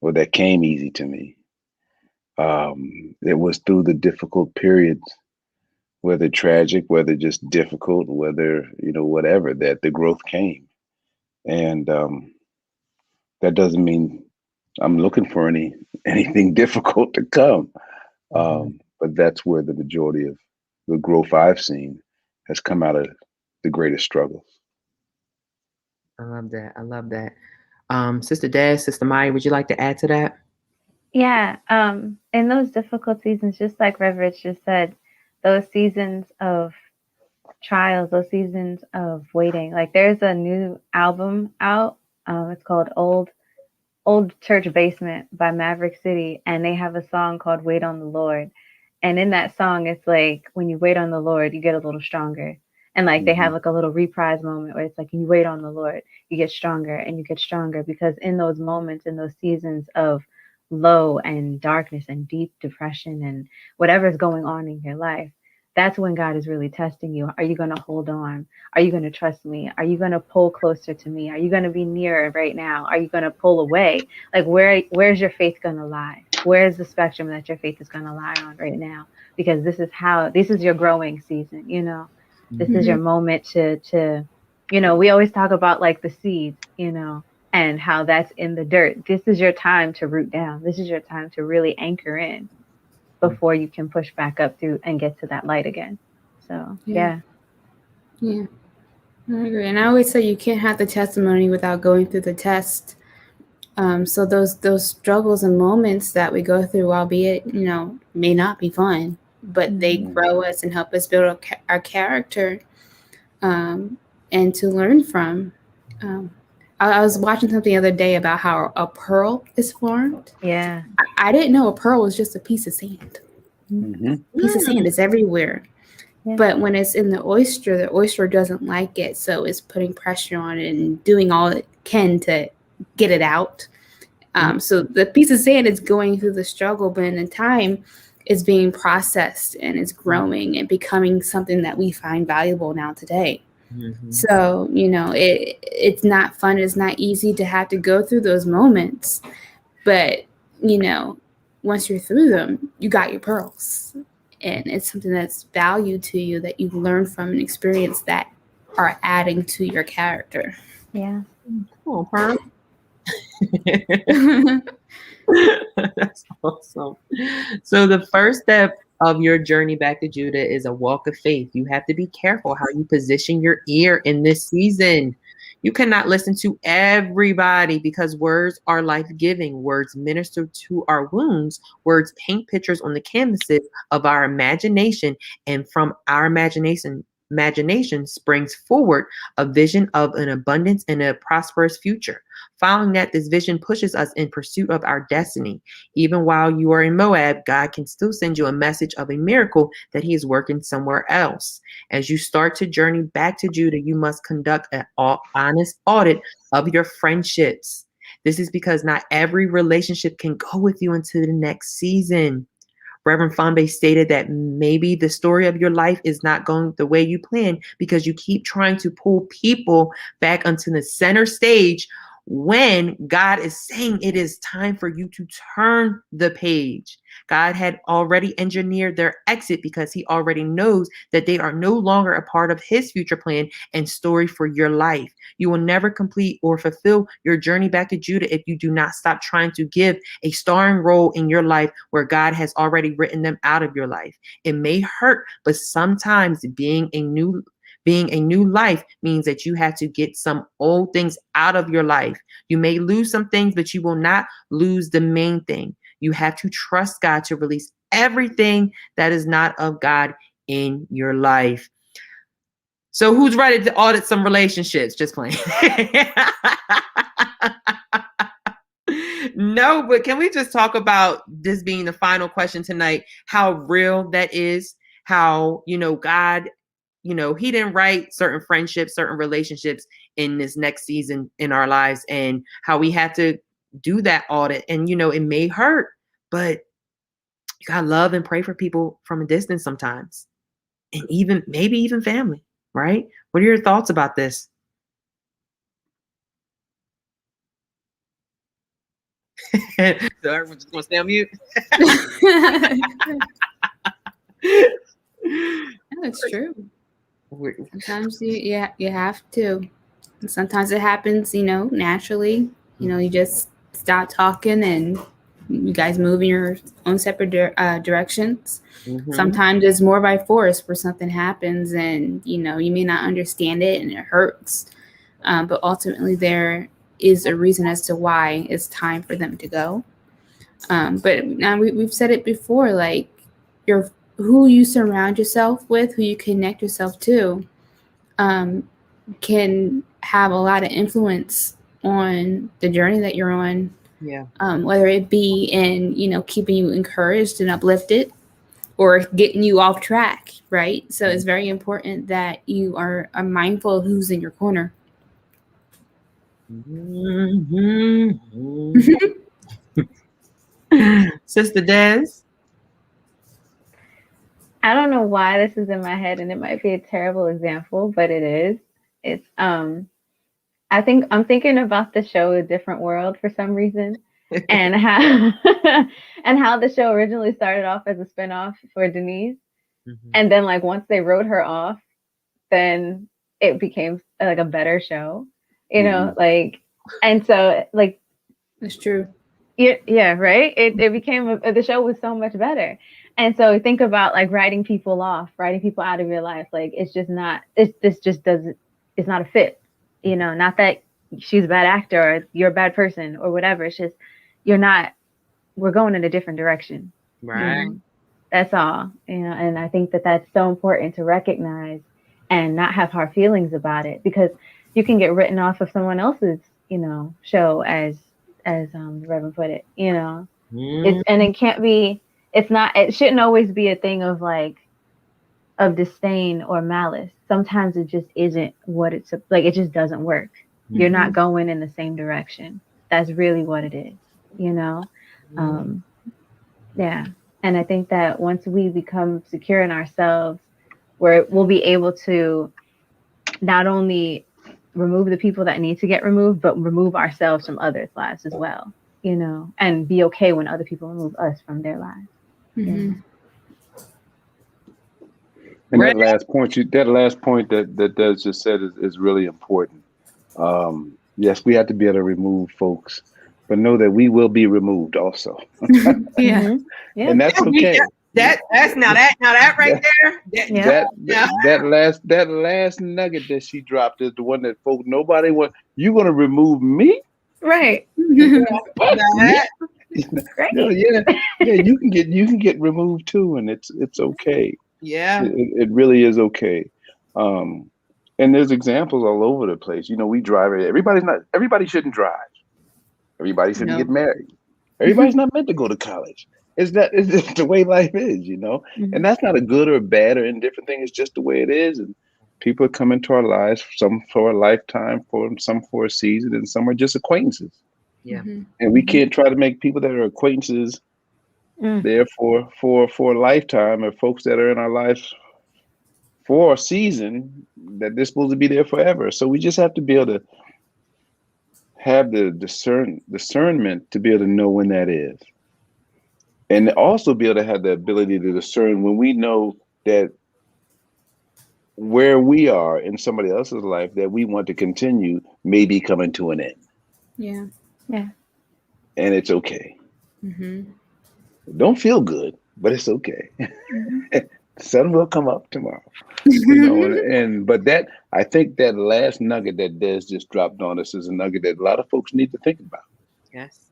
Speaker 3: or that came easy to me. It was through the difficult periods, whether tragic, whether just difficult, whether whatever, that the growth came. And that doesn't mean I'm looking for anything difficult to come. But that's where the majority of the growth I've seen has come out of the greatest struggles.
Speaker 1: I love that. I love that. Sister Des, Sister Maya, would you like to add to that?
Speaker 4: Yeah, in those difficult seasons, just like Rev Rich just said, those seasons of trials, those seasons of waiting. Like there's a new album out. It's called Old Church Basement by Maverick City, and they have a song called Wait on the Lord. And in that song, it's like when you wait on the Lord, you get a little stronger. And like they have like a little reprise moment where it's like you wait on the Lord, you get stronger and you get stronger, because in those moments, in those seasons of low and darkness and deep depression and whatever's going on in your life, that's when God is really testing you. Are you going to hold on? Are you going to trust me? Are you going to pull closer to me? Are you going to be nearer right now? Are you going to pull away? Like where's your faith going to lie? Where's the spectrum that your faith is going to lie on right now? Because this is your growing season, you know. This is your moment to you know, we always talk about like the seeds, you know, and how that's in the dirt. This is your time to root down. This is your time to really anchor in before you can push back up through and get to that light again. So yeah.
Speaker 2: I agree. And I always say you can't have the testimony without going through the test. So those struggles and moments that we go through, albeit, you know, may not be fun, but they grow us and help us build our character, and to learn from. I was watching something the other day about how a pearl is formed.
Speaker 4: Yeah.
Speaker 2: I didn't know a pearl was just a piece of sand. Piece of sand is everywhere. Yeah. But when it's in the oyster doesn't like it, so it's putting pressure on it and doing all it can to get it out. So the piece of sand is going through the struggle, but in the time, it's being processed and it's growing and becoming something that we find valuable now today. So, you know, it's not fun. It's not easy to have to go through those moments. But, you know, once you're through them, you got your pearls. And it's something that's valued to you, that you've learned from an experience that are adding to your character.
Speaker 4: Yeah.
Speaker 1: Cool, Pearl. That's awesome. So the first step of your journey back to Judah is a walk of faith. You have to be careful how you position your ear in this season. You cannot listen to everybody, because words are life-giving. Words minister to our wounds. Words paint pictures on the canvases of our imagination, and from our imagination springs forward a vision of an abundance and a prosperous future. Following that, this vision pushes us in pursuit of our destiny. Even while you are in Moab, God can still send you a message of a miracle that he is working somewhere else. As you start to journey back to Judah, you must conduct an honest audit of your friendships. This is because not every relationship can go with you into the next season. Reverend Fambe stated that maybe the story of your life is not going the way you planned because you keep trying to pull people back onto the center stage when God is saying it is time for you to turn the page. God had already engineered their exit because he already knows that they are no longer a part of his future plan and story for your life. You will never complete or fulfill your journey back to Judah if you do not stop trying to give a starring role in your life where God has already written them out of your life. It may hurt, but sometimes being a new life means that you have to get some old things out of your life. You may lose some things, but you will not lose the main thing. You have to trust God to release everything that is not of God in your life. So who's ready to audit some relationships? Just playing. No, but can we just talk about this being the final question tonight, how real that is, how, God, he didn't write certain friendships, certain relationships in this next season in our lives, and how we have to do that audit. And, it may hurt, but you gotta love and pray for people from a distance sometimes, and maybe even family, right? What are your thoughts about this? So everyone's just gonna stay on mute.
Speaker 2: That's true. Sometimes you have to. And sometimes it happens, naturally. You just stop talking and you guys move in your own separate directions. Mm-hmm. Sometimes it's more by force where something happens and, you may not understand it and it hurts. But ultimately, there is a reason as to why it's time for them to go. But now we've said it before, like who you surround yourself with, who you connect yourself to, can have a lot of influence on the journey that you're on.
Speaker 1: Yeah.
Speaker 2: Whether it be in, keeping you encouraged and uplifted or getting you off track, right? So it's very important that you are mindful of who's in your corner.
Speaker 1: Mm-hmm. Sister Des?
Speaker 4: I don't know why this is in my head, and it might be a terrible example, but it is. It's I think I'm thinking about the show A Different World for some reason, and how and how the show originally started off as a spinoff for Denise, and then like once they wrote her off, then it became like a better show, like, and so like
Speaker 2: it's true.
Speaker 4: Yeah, right. It became the show was so much better. And so think about like writing people off, writing people out of your life. Like it's just not. This just doesn't. It's not a fit. Not that she's a bad actor or you're a bad person or whatever. It's just you're not. We're going in a different direction.
Speaker 1: Right.
Speaker 4: That's all. And I think that that's so important to recognize and not have hard feelings about it, because you can get written off of someone else's show as the Reverend put it. It's, and it can't be. It's not. It shouldn't always be a thing of of disdain or malice. Sometimes it just isn't what it's like. It just doesn't work. You're not going in the same direction. That's really what it is. Yeah. And I think that once we become secure in ourselves, we'll be able to not only remove the people that need to get removed, but remove ourselves from others' lives as well. And be okay when other people remove us from their lives.
Speaker 3: And that last point that Des just said is really important. Yes, we have to be able to remove folks, but know that we will be removed also.
Speaker 2: Yeah.
Speaker 3: And that's okay.
Speaker 1: That's now that right there.
Speaker 3: That last nugget that she dropped is the one that folks nobody want. You gonna remove me?
Speaker 4: Right.
Speaker 3: Right. Yeah. You can get removed too, and it's okay.
Speaker 1: Yeah.
Speaker 3: It really is okay. And there's examples all over the place. We drive. Everybody shouldn't drive. Everybody shouldn't get married. Everybody's not meant to go to college. It's just the way life is, and that's not a good or bad or indifferent thing. It's just the way it is. And people come into our lives, some for a lifetime, some for a season, and some are just acquaintances.
Speaker 1: Yeah.
Speaker 3: And we can't try to make people that are acquaintances there for a lifetime, or folks that are in our lives for a season that they're supposed to be there forever. So we just have to be able to have the discernment to be able to know when that is. And also be able to have the ability to discern when we know that where we are in somebody else's life that we want to continue may be coming to an end.
Speaker 2: Yeah.
Speaker 3: And it's okay. Don't feel good, but it's okay. The sun will come up tomorrow. But I think that last nugget that Des just dropped on us is a nugget that a lot of folks need to think about.
Speaker 1: Yes.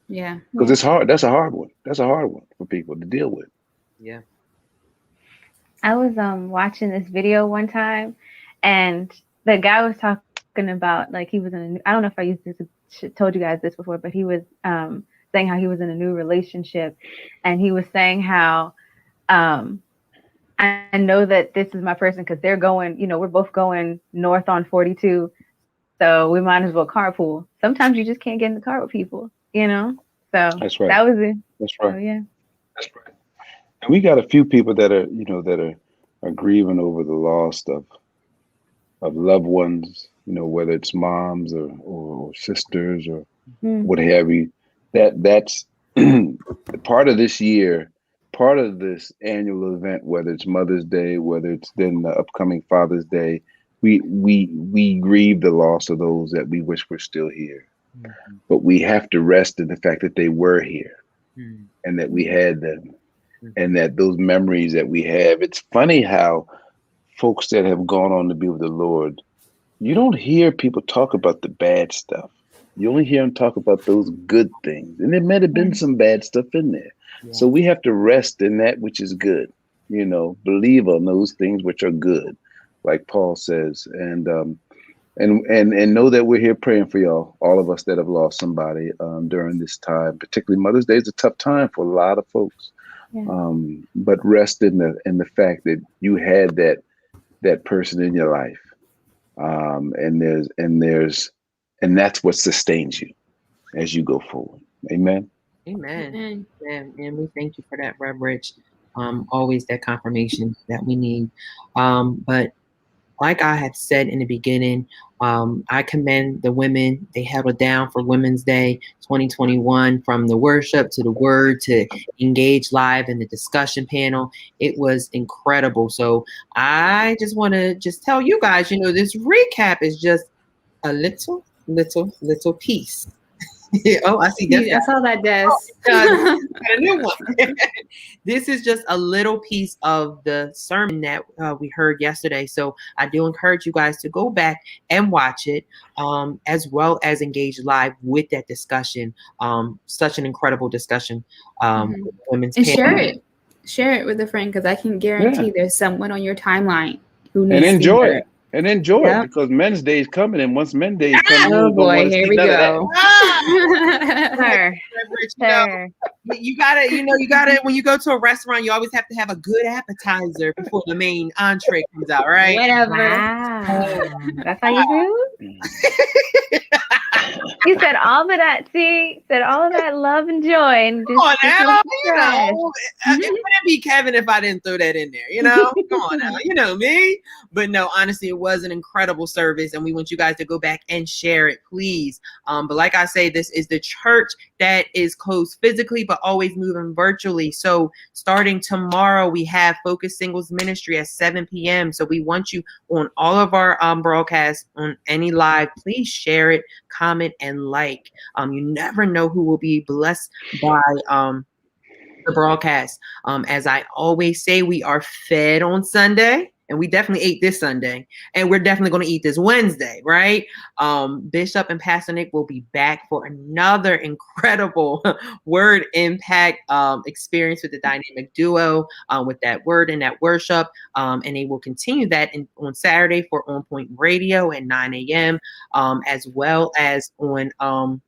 Speaker 2: Yeah.
Speaker 3: Because it's hard. That's a hard one. That's a hard one for people to deal with.
Speaker 1: Yeah.
Speaker 4: I was watching this video one time, and the guy was talking about like he was in. I don't know if I told you guys this before, but he was saying how he was in a new relationship, and he was saying how I know that this is my person because they're going. We're both going north on 42, so we might as well carpool. Sometimes you just can't get in the car with people, So
Speaker 3: that's right.
Speaker 4: That was it.
Speaker 3: That's right.
Speaker 4: So, yeah.
Speaker 3: That's right. And we got a few people that are grieving over the loss of loved ones, whether it's moms or sisters or what have you. That's part of this year, part of this annual event, whether it's Mother's Day, whether it's then the upcoming Father's Day, we grieve the loss of those that we wish were still here. But we have to rest in the fact that they were here and that we had them and that those memories that we have. It's funny how folks that have gone on to be with the Lord, you don't hear people talk about the bad stuff. You only hear them talk about those good things. And there might have been some bad stuff in there.
Speaker 1: Yeah.
Speaker 3: So we have to rest in that which is good, believe on those things which are good, like Paul says. And know that we're here praying for y'all, all of us that have lost somebody during this time. Particularly Mother's Day is a tough time for a lot of folks.
Speaker 4: Yeah.
Speaker 3: But rest in the fact that you had that person in your life. And that's what sustains you as you go forward. Amen.
Speaker 1: Amen. And we thank you for that, Rev Rich. Always that confirmation that we need. But like I had said in the beginning, I commend the women. They held it down for Women's Day 2021, from the worship to the word to Engage Live and the discussion panel. It was incredible. So I just want to tell you guys, this recap is just a little piece. Oh, I see.
Speaker 2: I saw that desk.
Speaker 1: A new one. This is just a little piece of the sermon that we heard yesterday. So I do encourage you guys to go back and watch it, as well as engage live with that discussion. Such an incredible discussion. Women's
Speaker 2: and
Speaker 1: panel.
Speaker 2: share it with a friend, because I can guarantee there's someone on your timeline who
Speaker 3: and
Speaker 2: needs
Speaker 3: enjoy
Speaker 2: to hear
Speaker 3: it. And enjoy it, because Men's Day is coming, and once Men's Day is coming,
Speaker 2: Oh boy, here we go.
Speaker 1: You gotta when you go to a restaurant, you always have to have a good appetizer before the main entree comes out, right?
Speaker 2: Whatever.
Speaker 4: Wow. That's how you do? You said all of that. See, said all of that love and joy, and just,
Speaker 1: it wouldn't be Kevin if I didn't throw that in there. Come on now, you know me. But no, honestly, it was an incredible service, and we want you guys to go back and share it, please. But like I say, this is the church that is closed physically, but always moving virtually. So starting tomorrow, we have Focus Singles Ministry at 7 p.m. So we want you on all of our broadcasts, on any live. Please share it, comment, and like. You never know who will be blessed by the broadcast. As I always say, we are fed on Sunday, and we definitely ate this Sunday, and we're definitely going to eat this Wednesday, right? Bishop and Pastor Nick will be back for another incredible word impact experience with the dynamic duo, with that word and that worship. And they will continue that on Saturday for On Point Radio at 9 a.m., as well as on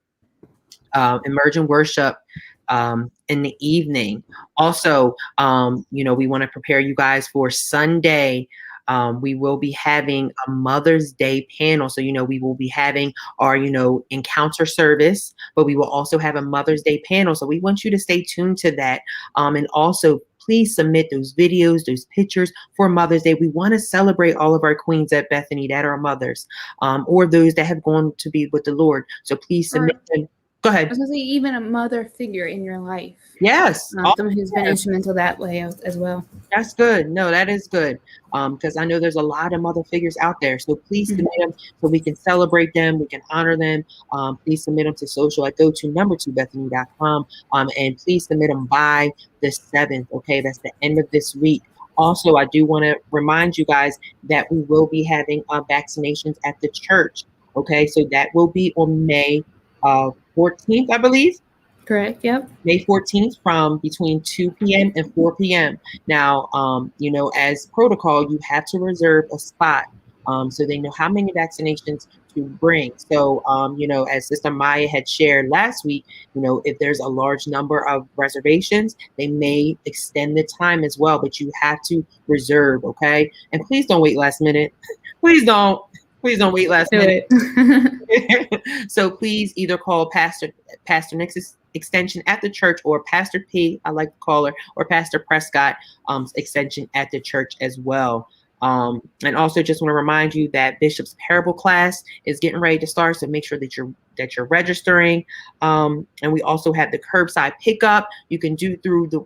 Speaker 1: Emergent Worship in the evening. Also, we want to prepare you guys for Sunday. We will be having a Mother's Day panel. So, we will be having our, encounter service, but we will also have a Mother's Day panel. So we want you to stay tuned to that. And also, please submit those videos, those pictures for Mother's Day. We want to celebrate all of our queens at Bethany that are mothers, or those that have gone to be with the Lord. So please submit them. Go ahead.
Speaker 2: I was going to say, even a mother figure in your life.
Speaker 1: Yes.
Speaker 2: Someone who's been instrumental that way as well.
Speaker 1: That's good. No, that is good. Because I know there's a lot of mother figures out there. So please submit them so we can celebrate them. We can honor them. Please submit them to social at go2number2bethany.com. And please submit them by the 7th. Okay, that's the end of this week. Also, I do want to remind you guys that we will be having vaccinations at the church. Okay, so that will be on May 14th, I believe.
Speaker 2: Correct. Yep.
Speaker 1: May 14th from between 2 p.m. and 4 p.m. Now, as protocol, you have to reserve a spot so they know how many vaccinations to bring. So, as Sister Maya had shared last week, if there's a large number of reservations, they may extend the time as well, but you have to reserve. Okay. And please don't wait last minute. Please don't wait last minute. So please either call Pastor Nick's extension at the church, or Pastor P, I like to call her, or Pastor Prescott extension at the church as well. And also just want to remind you that Bishop's Parable class is getting ready to start, so make sure that you're registering. And we also have the curbside pickup you can do through the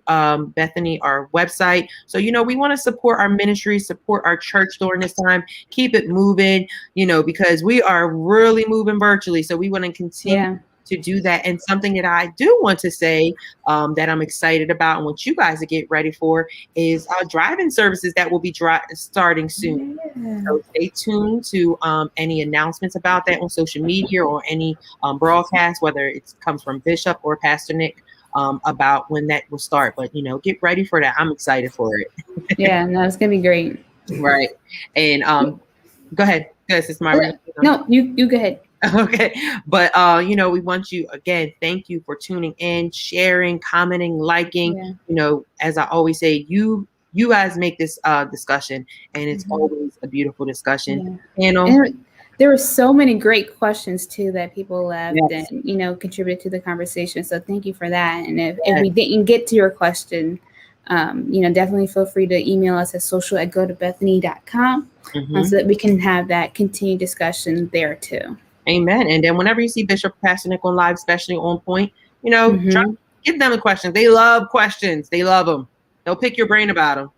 Speaker 1: Bethany, our website. So we want to support our ministry, support our church during this time, keep it moving, because we are really moving virtually. So we want to continue to do that. And something that I do want to say that I'm excited about and want you guys to get ready for is our driving services that will be starting soon.
Speaker 2: Yeah.
Speaker 1: So stay tuned to any announcements about that on social media or any broadcast, whether it comes from Bishop or Pastor Nick, about when that will start. But, get ready for that. I'm excited for it.
Speaker 2: Yeah, no, it's going to be great.
Speaker 1: Right. And go ahead. Yes, it's my
Speaker 2: No, you go ahead.
Speaker 1: Okay. But, we want you, again, thank you for tuning in, sharing, commenting, liking.
Speaker 2: Yeah.
Speaker 1: As I always say, you guys make this discussion, and it's always a beautiful discussion.
Speaker 2: Yeah. And there were so many great questions, too, that people left and, contributed to the conversation. So thank you for that. And if we didn't get to your question, definitely feel free to email us at social@gotobethany.com so that we can have that continued discussion there, too.
Speaker 1: Amen. And then whenever you see Bishop Pastor Nick on live, especially on point, give them the questions. They love questions. They love them. They'll pick your brain about them,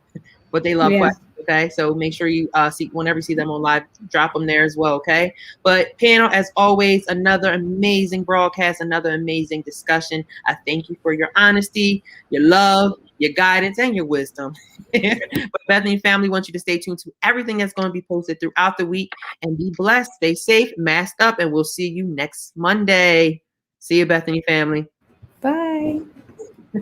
Speaker 1: but they love questions. Okay. So make sure you whenever you see them on live, drop them there as well. Okay. But panel, as always, another amazing broadcast, another amazing discussion. I thank you for your honesty, your love, your guidance, and your wisdom. But Bethany family wants you to stay tuned to everything that's going to be posted throughout the week, and be blessed, stay safe, masked up, and we'll see you next Monday. See you, Bethany family.
Speaker 2: Bye.